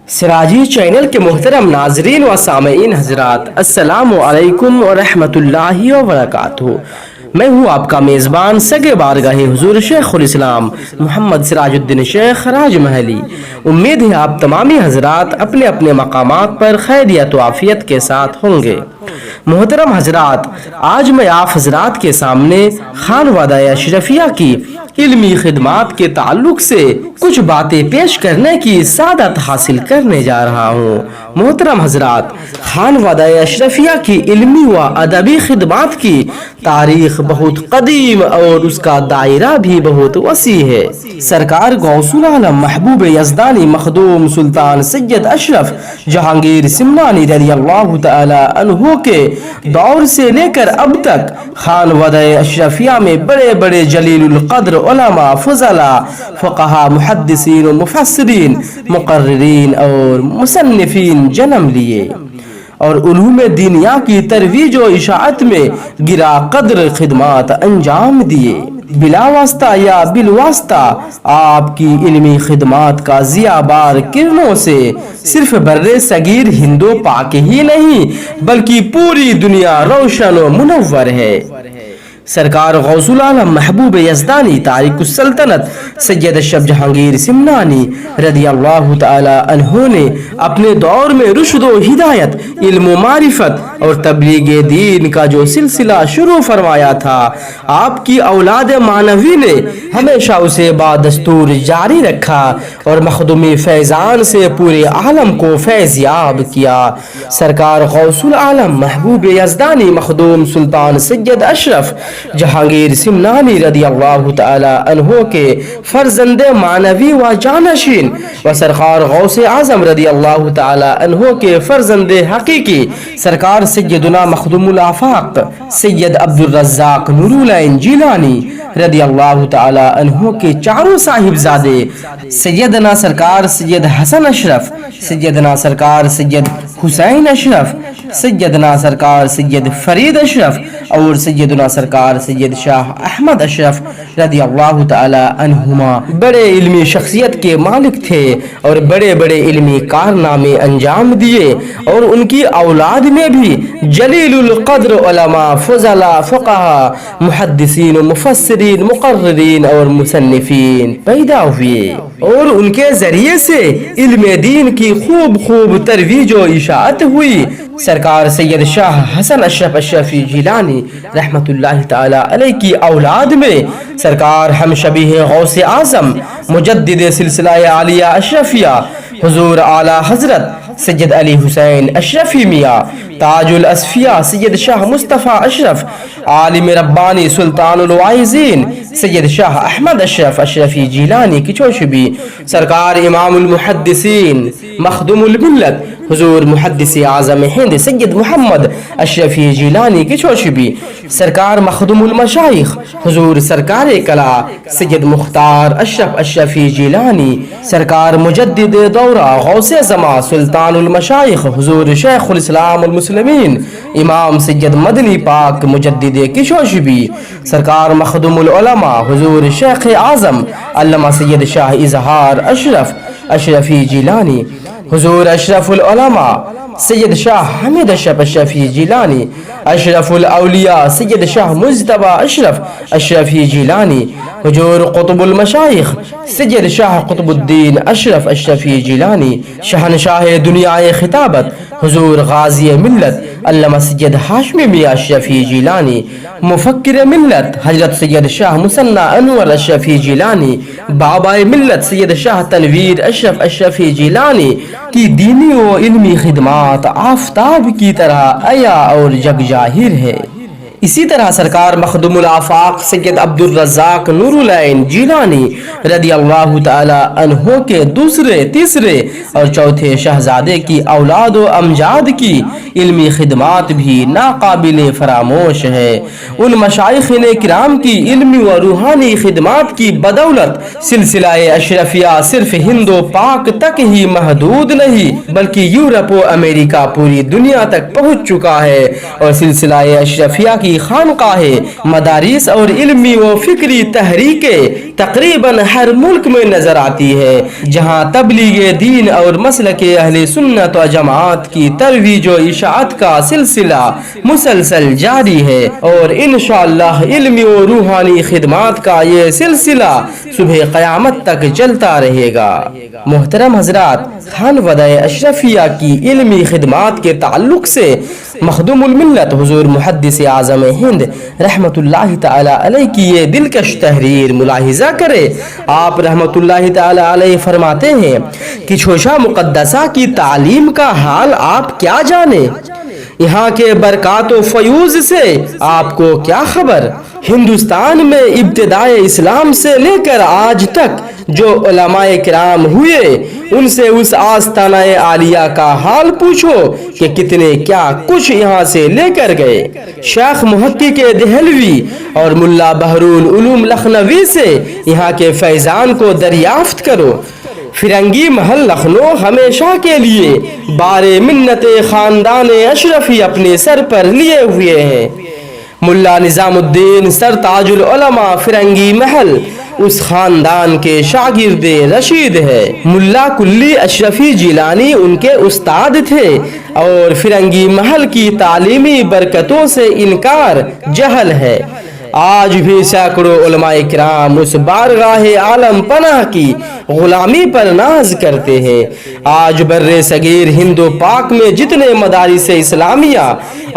سراجی channel کے محترم ناظرین و سامعین حضرات، السلام علیکم ورحمۃ اللہ وبرکاتہ۔ میں ہوں آپ کا میزبان سگے بارگاہ حضور شیخ الاسلام محمد سراج الدین شیخ راج محلی۔ امید ہے آپ تمامی حضرات اپنے اپنے مقامات پر خیریت و عافیت کے ساتھ ہوں گے۔ محترم حضرات، آج میں آپ حضرات کے سامنے خانوادہ اشرفیہ کی علمی خدمات کے تعلق سے کچھ باتیں پیش کرنے کی سعادت حاصل کرنے جا رہا ہوں۔ محترم حضرات، خانوادہ اشرفیہ کی علمی و ادبی خدمات کی تاریخ بہت قدیم اور اس کا دائرہ بھی بہت وسیع ہے۔ سرکار غوث العالم محبوب یزدانی مخدوم سلطان سید اشرف جہانگیر سمنانی رضی اللہ تعالی عنہ کے دور سے لے کر اب تک خانوادہ اشرفیہ میں بڑے بڑے جلیل القدر علماء، فضلاء، فقہاء، محدثین و مفسرین، مقررین اور مصنفین جنم لیے اور علوم دینیا کی ترویج و اشاعت میں گرا قدر خدمات انجام دیے۔ بلا واسطہ یا بالواسطہ آپ کی علمی خدمات کا ضیاء بار کرنوں سے صرف بر صغیر ہند و پاک ہی نہیں بلکہ پوری دنیا روشن و منور ہے۔ سرکار غوث العالم محبوب یزدانی تارک السلطنت سید اشرف جہانگیر سمنانی رضی اللہ تعالی عنہ نے اپنے دور میں رشد و ہدایت، علم و معرفت اور تبلیغ دین کا جو سلسلہ شروع فرمایا تھا، آپ کی اولاد معنوی نے ہمیشہ اسے بادستور جاری رکھا اور مخدومی فیضان سے پورے عالم کو فیض یاب کیا۔ سرکار غوث العالم محبوب یزدانی مخدوم سلطان سید اشرف جہانگیر سمنانی رضی اللہ تعالی عنہ کے فرزند معنوی و جانشین و سرکار غوث اعظم رضی اللہ تعالی عنہ کے فرزند حقیقی سرکار سیدنا مخدوم الآفاق سید عبدالرزاق نور العین جیلانی رضی اللہ تعالی عنہ کے چاروں صاحبزادے سیدنا سرکار سید حسن اشرف، سیدنا سرکار سید حسین اشرف، سیدنا سرکار سید فرید اشرف اور سیدنا سرکار سید شاہ احمد اشرف رضی اللہ تعالی عنہما بڑے علمی شخصیت کے مالک تھے اور بڑے بڑے علمی کارنامے انجام دیے، اور ان کی اولاد میں بھی جلیل القدر علماء، فضلاء، فقہاء، محدثین و مفسرین، مقررین اور مصنفین پیدا ہوئے، اور ان کے ذریعے سے علم دین کی خوب ترویج و اشاعت ہوئی۔ سرکار سید شاہ حسن اشرف اشرفی جیلانی رحمت اللہ تعالی علیہ کی اولاد میں سرکار ہم شبیہ غوث اعظم مجدد سلسلہ عالیہ اشرفیہ حضور اعلی حضرت سید علی حسین اشرفی میاں، تاج الاصفیاء سید شاہ مصطفیٰ اشرف، عالم ربانی سلطان الواعظین سید شاہ احمد اشرف اشرفی جیلانی کی چوشبی، سرکار امام المحدثین مخدوم الملت حضور محدث اعظم ہند سید محمد اشرفی جیلانی کی چوشبی، سرکار مخدوم المشائخ حضور سرکار کلا سید مختار اشرف اشرفی جیلانی، سرکار مجدد دورہ غوث زمان سلطان المشائخ حضور شیخ الاسلام المسلمین امام سید مدنی پاک مجدد کی چوشبی، سرکار مخدوم العلماء حضور شیخ اعظم علامہ سید شاہ اظہار اشرف اشرفی جیلانی، حضور اشرف العلماء سید شاہ حمید اشرف اشرفی جیلانی، اشرف الاولیاء سید شاہ مجتبی اشرف اشرفی جیلانی، حضور قطب المشائخ سید شاہ قطب الدین اشرف اشرفی جیلانی، شہنشاہ دنیائے خطابت حضور غازی ملت علامہ سید ہاشمی میاں اشرفی جیلانی، مفکر ملت حضرت سید شاہ مثنی انور اشرفی جیلانی، بابا ملت سید شاہ تنویر اشرف اشرفی جیلانی کی دینی و علمی خدمات آفتاب کی طرح عیا اور جگ ظاہر ہے۔ اسی طرح سرکار مخدوم الآفاق سید عبدالرزاق نور العین جیلانی رضی اللہ تعالی عنہ کے دوسرے، تیسرے اور چوتھے شہزادے کی اولاد و امجاد کی علمی خدمات بھی ناقابل فراموش ہے۔ ان مشائخین کرام کی علمی و روحانی خدمات کی بدولت سلسلہ اشرفیہ صرف ہند و پاک تک ہی محدود نہیں بلکہ یورپ و امریکہ پوری دنیا تک پہنچ چکا ہے، اور سلسلہ اشرفیہ کی کی خانقاہیں، مدارس اور علمی و فکری تحریکیں تقریباً ہر ملک میں نظر آتی ہے جہاں تبلیغ دین اور مسلک اہل سنت و جماعت کی ترویج و اشاعت کا سلسلہ مسلسل جاری ہے، اور انشاءاللہ علمی و روحانی خدمات کا یہ سلسلہ صبح قیامت تک چلتا رہے گا۔ محترم حضرات، خانوادہ اشرفیہ کی علمی خدمات کے تعلق سے مخدوم الملت حضور محدث اعظم ہند رحمت اللہ تعالی علیہ کی یہ دلکش تحریر ملاحظہ کرے۔ آپ رحمت اللہ تعالی علیہ فرماتے ہیں کہ چھوشا مقدسہ کی تعلیم کا حال آپ کیا جانے، یہاں کے برکات و فیوز سے آپ کو کیا خبر۔ ہندوستان میں ابتدائے اسلام سے لے کر آج تک جو علماء کرام ہوئے ان سے اس آستانہ عالیہ کا حال پوچھو کہ کتنے کیا کچھ یہاں سے لے کر گئے۔ شیخ محقق دہلوی اور ملا بحرول علوم لکھنوی سے یہاں کے فیضان کو دریافت کرو۔ فرنگی محل لکھنؤ ہمیشہ کے لیے بار منت خاندان اشرفی اپنے سر پر لیے ہوئے ہیں۔ ملا نظام الدین سر تاج العلماء فرنگی محل اس خاندان کے شاگرد رشید ہے۔ ملا کلی اشرفی جیلانی ان کے استاد تھے، اور فرنگی محل کی تعلیمی برکتوں سے انکار جہل ہے۔ آج بھی سینکڑوں علماء کرام اس بارگاہ عالم پناہ کی غلامی پر ناز کرتے ہیں۔ آج بر صغیر ہند و پاک میں جتنے مدارس اسلامیہ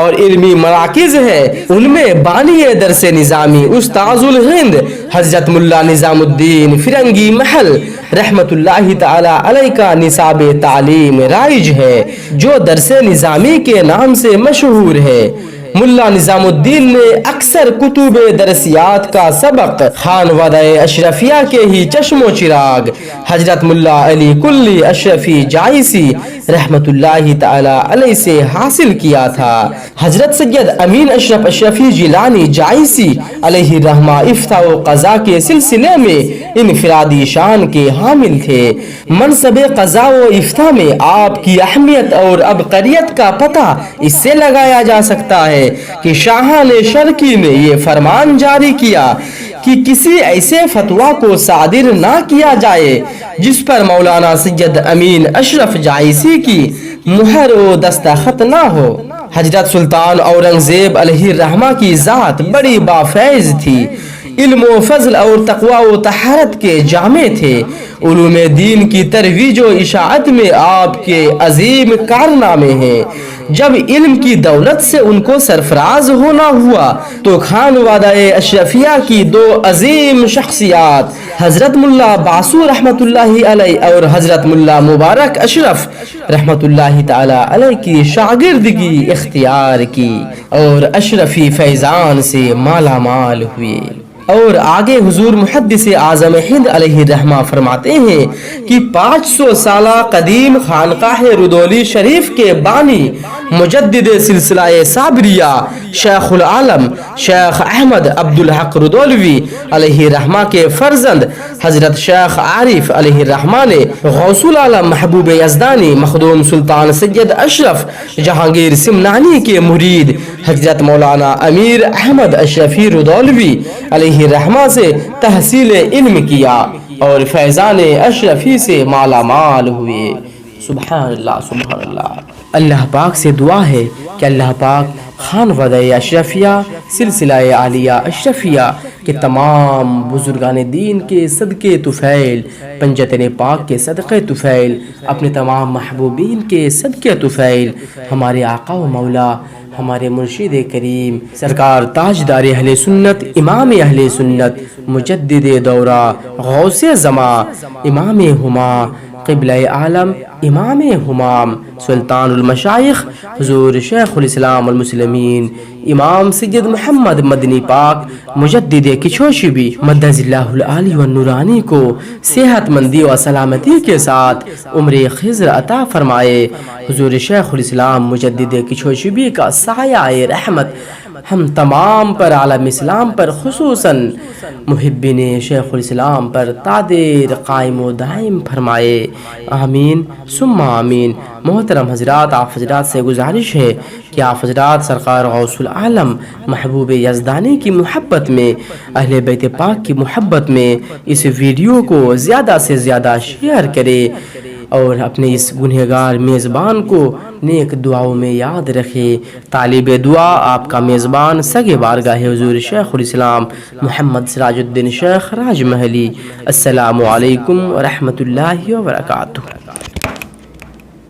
اور علمی مراکز ہیں ان میں بانی درس نظامی استاذ الہند حضرت ملا نظام الدین فرنگی محل رحمت اللہ تعالی علیہ کا نصاب تعلیم رائج ہے، جو درس نظامی کے نام سے مشہور ہے۔ ملا نظام الدین نے اکثر کتب درسیات کا سبق خانوادہ اشرفیہ کے ہی چشم و چراغ حضرت ملا علی کلی اشرفی جائسی رحمت اللہ تعالی علیہ سے حاصل کیا تھا۔ حضرت سید امین اشرف اشرفی جیلانی جائسی علیہ الرحمہ افتاء و قضاء کے سلسلے میں انفرادی شان کے حامل تھے۔ منصب قضاء و افتاء میں آپ کی اہمیت اور عبقریت کا پتہ اس سے لگایا جا سکتا ہے کہ شاہان شرقی نے یہ فرمان جاری کیا کہ کسی ایسے فتویٰ کو صادر نہ کیا جائے جس پر مولانا سید امین اشرف جائسی کی مہر و دستخط نہ ہو۔ حضرت سلطان اورنگزیب علیہ الرحمہ کی ذات بڑی بافیض تھی، علم و فضل اور تقوی و طہارت کے جامع تھے۔ علوم دین کی ترویج و اشاعت میں آپ کے عظیم کارنامے ہیں۔ جب علم کی دولت سے ان کو سرفراز ہونا ہوا تو خانوادہ اشرفیہ کی دو عظیم شخصیات حضرت ملا باسو رحمت اللہ علیہ اور حضرت ملا مبارک اشرف رحمت اللہ تعالی علیہ کی شاگردگی اختیار کی اور اشرفی فیضان سے مالا مال ہوئے۔ اور آگے حضور محدث اعظم ہند علیہ الرحمہ فرماتے ہیں کہ 500 سالہ قدیم خانقاہ رودولی شریف کے بانی مجدد سلسلہ صابریہ شیخ العالم شیخ احمد عبدالحق رودولوی علیہ الرحمہ کے فرزند حضرت شیخ عارف علیہ الرحمہ نے غوث العالم محبوب یزدانی مخدوم سلطان سید اشرف جہانگیر سمنانی کے مرید حضرت مولانا امیر احمد اشرفی رودولوی علیہ الرحمہ سے تحصیل علم کیا اور فیضان اشرفی سے مالا مال ہوئے۔ سبحان اللہ سبحان اللہ۔ اللہ پاک سے دعا ہے کہ اللہ پاک خانوادہ اشرفیہ سلسلہ عالیہ اشرفیہ کے تمام بزرگان دین کے صدقے طفیل، پنجتن پاک کے صدقے طفیل، اپنے تمام محبوبین کے صدقے طفیل، ہمارے آقا و مولا ہمارے مرشد کریم سرکار تاجدار اہل سنت امام اہل سنت مجدد دورہ غوث زمان امام ہما قبلہ عالم امام ہمام سلطان المشائخ حضور شیخ الاسلام المسلمین امام سید محمد مدنی پاک مجدد کچھوشبی مدد اللہ العالی والنورانی کو صحت مندی و سلامتی کے ساتھ عمر خضر عطا فرمائے۔ حضور شیخ الاسلام مجدد کچھوشبی کا سایہ رحمت ہم تمام پر عالم اسلام پر خصوصاً محبین شیخ الاسلام پر تادیر قائم و دائم فرمائے، آمین ثم آمین۔ محترم حضرات، آپ حضرات سے گزارش ہے کہ آپ حضرات سرکار غوث العالم محبوب یزدانی کی محبت میں، اہل بیت پاک کی محبت میں اس ویڈیو کو زیادہ سے زیادہ شیئر کرے اور اپنے اس گنہگار میزبان کو نیک دعاؤں میں یاد رکھے۔ طالب دعا آپ کا میزبان سگے بارگاہ حضور شیخ الاسلام محمد سراج الدین شیخ راج محلی۔ السلام علیکم ورحمۃ اللہ وبرکاتہ۔